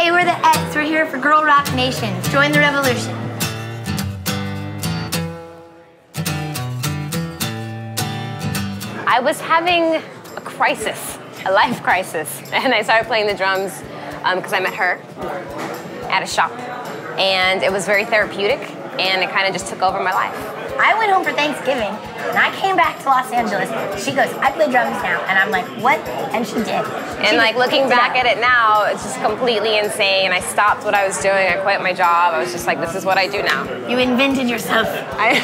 Hey, we're the Ettes. We're here for Girl Rock Nation. Join the revolution. I was having a crisis, a life crisis, and I started playing the drums because I met her at a shop, and it was very therapeutic, and it kind of just took over my life. I went home for Thanksgiving, and I came back to Los Angeles. She goes, I play drums now. And I'm like, what? And she did. And like looking back at it now, it's just completely insane. I stopped what I was doing. I quit my job. I was just like, this is what I do now. You invented yourself. I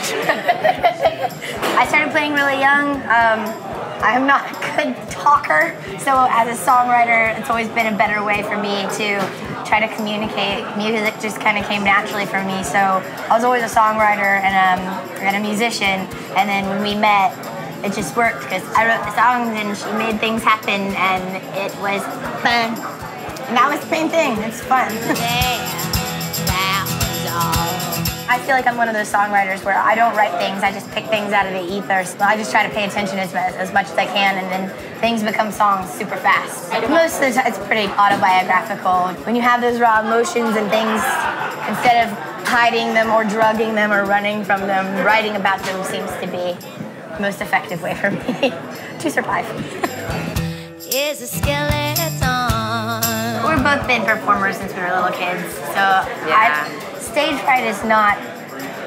started playing really young. I'm not a good talker, so as a songwriter, it's always been a better way for me to try to communicate. Music just kind of came naturally for me, so I was always a songwriter and a musician, and then when we met, it just worked because I wrote the songs and she made things happen, and it was fun. And that was the main thing, it's fun. I feel like I'm one of those songwriters where I don't write things, I just pick things out of the ether. So I just try to pay attention as much as I can, and then things become songs super fast. Most of the time it's pretty autobiographical. When you have those raw emotions and things, instead of hiding them or drugging them or running from them, writing about them seems to be the most effective way for me to survive. Is a skeleton. We've both been performers since we were little kids, so Yeah. Stage fright is not,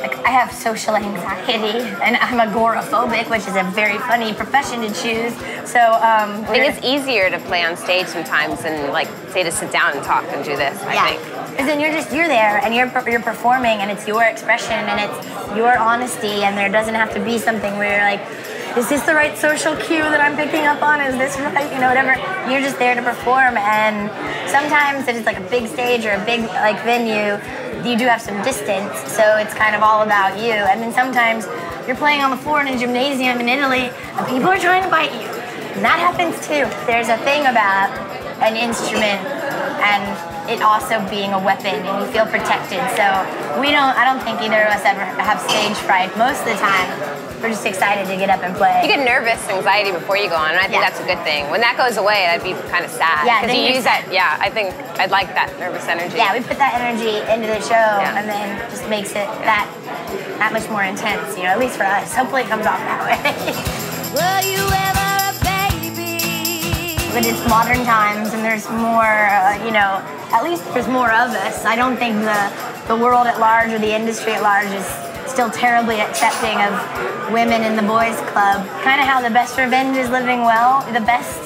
like, I have social anxiety and I'm agoraphobic, which is a very funny profession to choose. So I think it's easier to play on stage sometimes than like say to sit down and talk and do this. I think. Because then you're there and you're performing and it's your expression and it's your honesty, and there doesn't have to be something where you're like, is this the right social cue that I'm picking up on? Is this right? You know, whatever. You're just there to perform, and sometimes if it's like a big stage or a big like venue, you do have some distance, so it's kind of all about you. And then sometimes you're playing on the floor in a gymnasium in Italy and people are trying to bite you. And that happens too. There's a thing about an instrument and it also being a weapon, and you feel protected. So I don't think either of us ever have stage fright. Most of the time, we're just excited to get up and play. You get nervous, anxiety before you go on, and I think that's a good thing. When that goes away, I'd be kind of sad. Yeah, because you use that. Yeah, I think I'd like that nervous energy. Yeah, we put that energy into the show, and then it just makes it that much more intense. You know, at least for us. Hopefully, it comes off that way. Were you ever a baby? But it's modern times, and there's more. You know, at least there's more of us. I don't think the world at large or the industry at large is still terribly accepting of women in the boys club. Kind of how the best revenge is living well. The best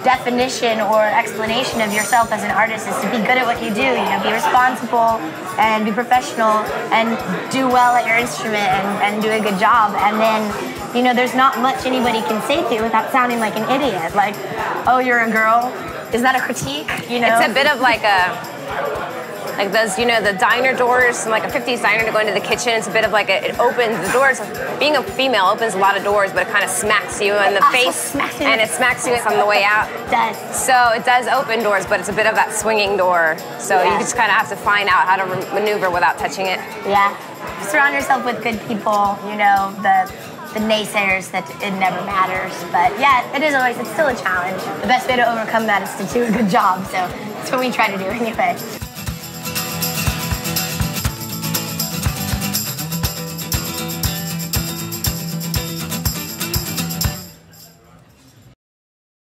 definition or explanation of yourself as an artist is to be good at what you do. You know, be responsible and be professional and do well at your instrument and do a good job. And then, you know, there's not much anybody can say to you without sounding like an idiot. Like, oh, you're a girl. Is that a critique? You know, it's a bit of like those, you know, the diner doors, like a 50s diner to go into the kitchen. It's a bit of like it opens the doors. Being a female opens a lot of doors, but it kind of smacks you in the face, and it smacks you on the way out. It does. So it does open doors, but it's a bit of that swinging door. So you just kind of have to find out how to maneuver without touching it. Yeah. Surround yourself with good people. You know, the naysayers that it never matters. But yeah, it's still a challenge. The best way to overcome that is to do a good job. So that's what we try to do anyway.